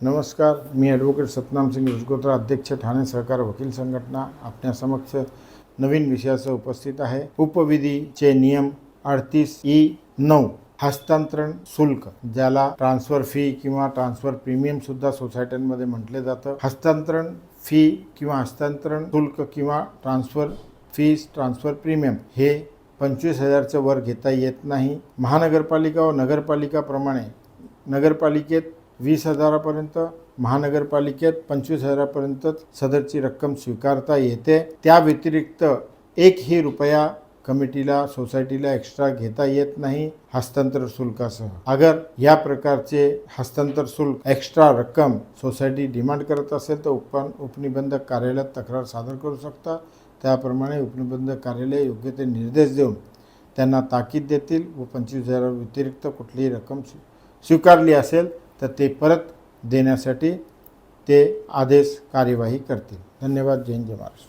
नमस्कार, मी ॲडव्होकेट सतनाम सिंग राजगोत्रा, अध्यक्ष ठाणे सहकार वकील संघटना आपल्या समक्ष नवीन विषयासह उपस्थित आहे। उपविधीचे नियम 38(9) हस्तांतरण शुल्क, ज्याला ट्रान्सफर फी किंवा ट्रान्सफर प्रीमियम सुद्धा सोसायट्यांमध्ये म्हटले जातं। हस्तांतरण फी किंवा हस्तांतरण शुल्क किंवा ट्रान्सफर फीस, ट्रान्सफर प्रीमियम हे 25,000च्या वर घेता येत नाही। महानगरपालिका व नगरपालिकाप्रमाणे नगरपालिकेत 20,000पर्यंत, महानगरपालिकेत 25,000पर्यंत सदरची रक्कम स्वीकारता येते। त्या व्यतिरिक्त एकही रुपया कमिटीला, सोसायटीला एक्स्ट्रा घेता येत नाही हस्तांतर शुल्कासह। अगर या प्रकारचे हस्तांतर शुल्क एक्स्ट्रा रक्कम सोसायटी डिमांड करत असेल तर उपनिबंधक कार्यालयात तक्रार सादर करू शकता। त्याप्रमाणे उपनिबंधक कार्यालय योग्य ते निर्देश देऊन त्यांना ताकीद देतील व 25,000 व्यतिरिक्त कुठलीही रक्कम स्वीकारली असेल तर ते परत देण्यासाठी ते आदेश कार्यवाही करतील। धन्यवाद। जय हिंद, जय महाराष्ट्र।